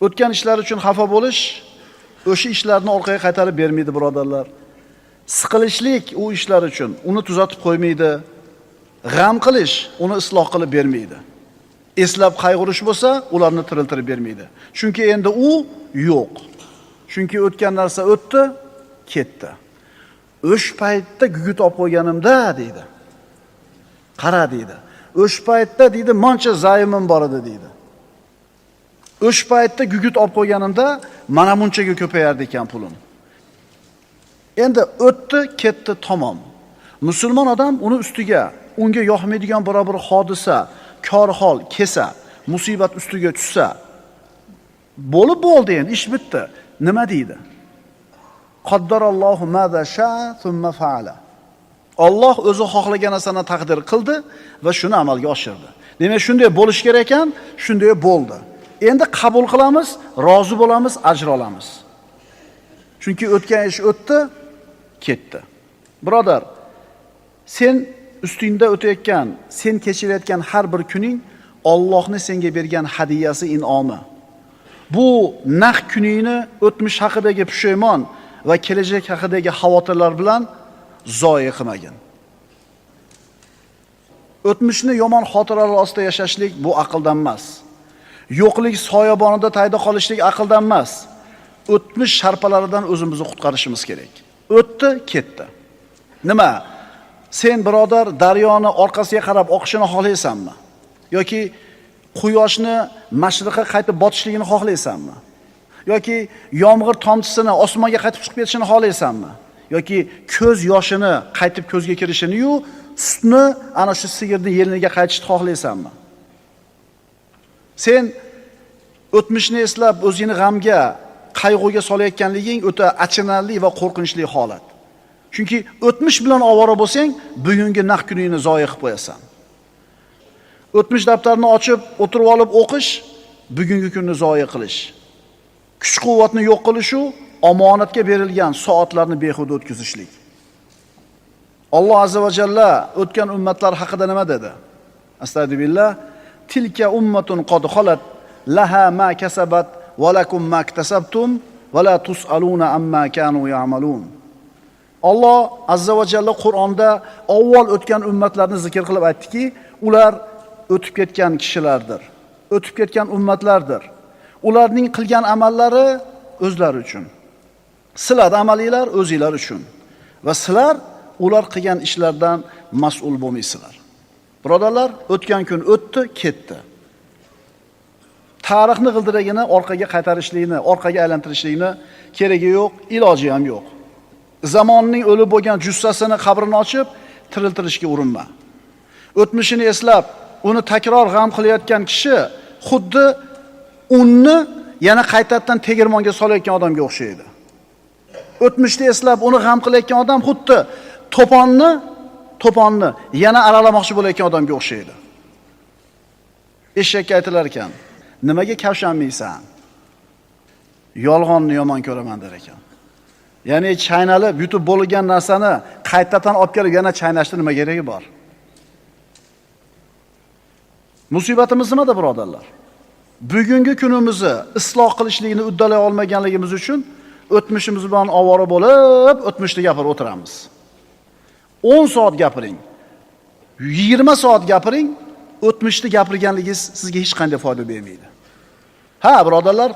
O'tgan ishlar uchun xafa bo'lish o'sha ishlarni orqaga qaytarib bermaydi, birodarlar. Siqilishlik u ishlar uchun uni tuzatib qo'ymaydi. G'am qilish uni isloh qilib bermaydi. Eslab qayg'urish bo'lsa, ularni tiriltirib bermaydi. Chunki endi u yo'q. Chunki o'tgan narsa o'tdi, ketdi. O'sh paytda gugurt olib qo'yganimda deydi. Qara deydi. O'sh paytda deydi, moncha zayimim bor edi deydi. O'sh paytda gugurt olib qo'yganimda mana bunchaga ko'payardi ekan pulim. Endi o'tdi, ketdi, tamom. Musulmon odam uni ustiga unga yoqmaydigan biror bir hodisa, kor-hol kelsa, musibat ustiga tushsa, bo'ldi endi, ish bitdi. Nima deydi? Qaddarallohu ma sha thumma fa'ala. Alloh o'zi xohlagan narsani taqdir qildi va shuni amalga oshirdi. Demak, shunday bo'lish kerak ekan, shunday bo'ldi. Endi qabul qilamiz, rozi bo'lamiz, ajr olamiz. Chunki o'tgan ish o'tdi, ketdi. Birodar, sen ustingda o'tayotgan, sen kechirayotgan har bir kuning Allohning senga bergan hadiyasi, in'omi. Bu naq kuningni o'tmish haqidagi pushaymon va kelajak haqidagi xavotirlar bilan zoya qilmagin. O'tmishni yomon xotiralar ostida yashashlik bu aqldan emas. Yo'qlik soyabonida tayda qolishlik aqldan emas. O'tmish sharpalaridan o'zimizni qutqarishimiz kerak. O'tdi, ketdi. Nima? Sen birodar daryoni orqasiga qarab oqishini xohlaysanmi? Yoki quyoshni mashriqqa qaytib botishligini xohlaysanmi? Yoki yomg'ir tomchisini osmonga qaytib chiqib ketishini xohlaysanmi? Yoki ko'z yoshini qaytib ko'zga kirishini-yu, sutni ana shu sigirning yeliniga qaytishni xohlaysanmi? Sen o'tmishni eslab o'zingni g'amga, qayg'uga solayotganliging o'ta achinarli va qo'rqinchli holat. Chunki o'tmish bilan ovora bo'lsang, bugungi naq kuningni zoya qilib qo'yasan. O'tmish daftarini ochib, o'tirib olib o'qish, bugungi kunni zoya qilish. Kuch-quvvatni yo'q qilish u omonatga berilgan soatlarni behuda o'tkazishlik. Alloh azza va jalla o'tgan ummatlar haqida nima dedi? Astagfirullah. Tilka ummatun qad khalat laha ma kasabat va lakum ma iktasabtum va la tusaluna amma kanu ya'malun. Alloh azza va jalla Qur'onda avval o'tgan ummatlarni zikr qilib aytdiki, ular o'tib ketgan kishilardir. O'tib ketgan ummatlardir. Ularning qilgan amallari o'zlari uchun. Sizlar amalinglar o'zinglar uchun. Va sizlar ular qilgan ishlardan mas'ul bo'lmaysizlar. Birodarlar, o'tgan kun o'tdi, ketdi. Tarixni g'ildiragini orqaga qaytarishlikni, orqaga aylantirishlikni keragi yo'q, iloji ham yo'q. Zamonning o'lib bo'lgan jussasini qabrini ochib, tiriltirishga urinma. O'tmishini eslab, uni takror g'am qilayotgan kishi xuddi unni yana qaytadan tegirmonga solayotgan odamga o'xshaydi. O'tmishni eslab, uni g'am qilayotgan odam xuddi to'ponni yana aralamoqchi bo'layotgan odamga o'xshaydi. Eshakka aytilar ekan, nimaga kavshanmaysan? Yolg'onni yomon ko'raman der ekan. Ya'ni chaynalib, yutib bo'lgan narsani qaytadan olib kelib yana chaynashni nima keragi bor? Musibatimiz nimada, birodarlar? Bugungi kunimizni isloh qilishlikni uddalay olmaganligimiz uchun o'tmishimiz bilan ovora bo'lib, o'tmishni gapirib o'tiramiz. 10 soat gapiring, 20 soat gapiring, o'tmishni gapirganligingiz sizga hech qanday foyda bermaydi. Ha, birodarlar,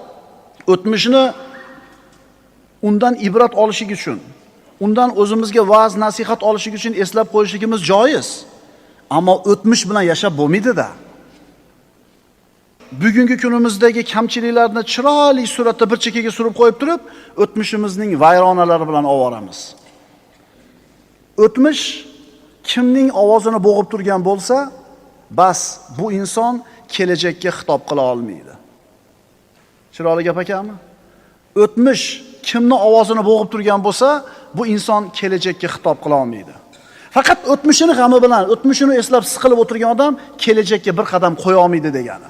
o'tmishni undan ibrat olishing uchun, undan o'zimizga va'z, nasihat olishing uchun eslab qo'yishligimiz joiz. Ammo o'tmish bilan yashab bo'lmaydi-da. Bugungi kunimizdagi kamchiliklarni chiroyli suratda bir chekkaga surib qo'yib turib, o'tmishimizning vayronalari bilan ovoramiz. O'tmish kimning ovozini bo'g'ib turgan bo'lsa, bas bu inson kelajakka xitob qila olmaydi. Chiroyli gap ekanmi? O'tmish kimning ovozini bo'g'ib turgan bo'lsa, bu inson kelajakka xitob qila olmaydi. Faqat o'tmishini g'ami bilan, o'tmishini eslab siqilib o'tirgan odam kelajakka bir qadam qo'ya olmaydi degani.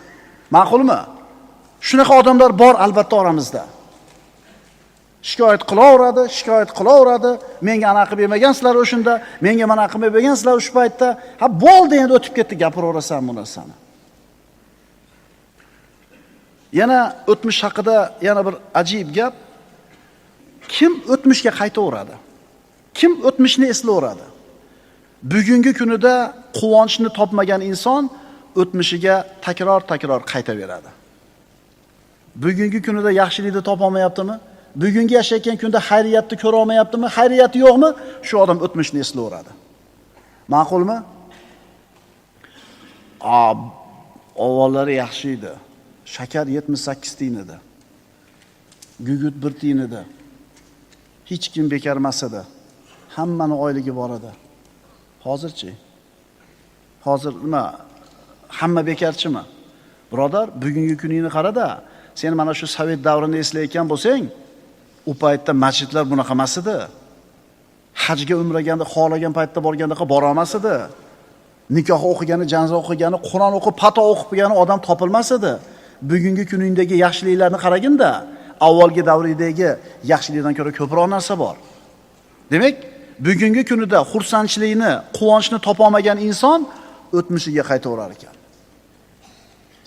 Ma'qulmi? Shunaqa odamlar bor albatta oramizda. Shikoyat qilaveradi. Menga anaqa qilib bermagansizlar o'shunda, menga mana qilib bergansizlar o'sha paytda. Ha, bo'ldi, endi o'tib ketdi, gapiraverasan bu narsani. Yana o'tmish haqida yana bir ajib gap. Kim o'tmishga qaytaveradi? Kim o'tmishni eslaveradi? Bugungi kunida quvonchni topmagan inson o'tmishiga takror qaytaveradi. Bugungi kunida yaxshilikni topa olmayaptimi? Bugungi yashayotgan kunda xayriyatni ko'ra olmayaptimi? Xayriyati yo'qmi? Shu odam o'tmishni eslaveradi. Ma'qulmi? Avvallari yaxshi edi. Shakar 78 tiyin edi. Gugut 1 tiyin edi. Hech kim bekor emas edi. Hammani oyligi bor edi. Hozirchi? Hozir nima? Hamma bekarchimi? Birodar, bugungi kuningni qara-da. Sen mana shu Sovet davrini eslayotgan bo'lsang, u paytda masjidlar bunaqa emas edi. Hajga umraganda xohlagan paytda borganda bora olmas edi. Nikoh o'qigani, janoza o'qigani, Qur'on o'qib, pato o'qib qilgan odam topilmas edi. Bugungi kuningdagi yaxshiliklarni qaraginda, avvalgi davridagi yaxshilikdan ko'ra ko'proq narsa bor. Demak, bugungi kunida xursandchilikni, quvonchni topa olmagan inson o'tmishiga qaytaverar ekan.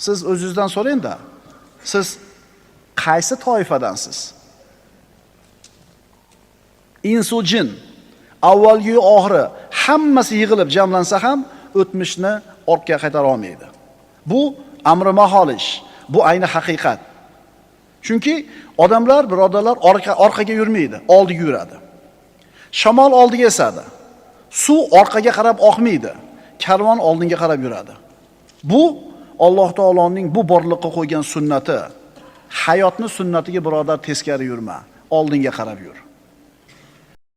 Siz o'zingizdan so'rang-da. Siz qaysi toifadansiz? Insu jin avvalgi oxiri hammasi yig'ilib jamlansa ham o'tmishni ortga qaytara olmaydi. Bu amri mahol ish. Bu ayni haqiqat. Chunki odamlar, birodarlar orqaga yurmaydi, oldiga yuradi. Shamol oldiga esadi. Suv orqaga qarab oqmaydi. Karvon oldinga qarab yuradi. Bu Alloh taoloning bu borliqqa qo'ygan sunnati. Hayotni sunnatiga birodar teskari yurma, oldinga qarab yur.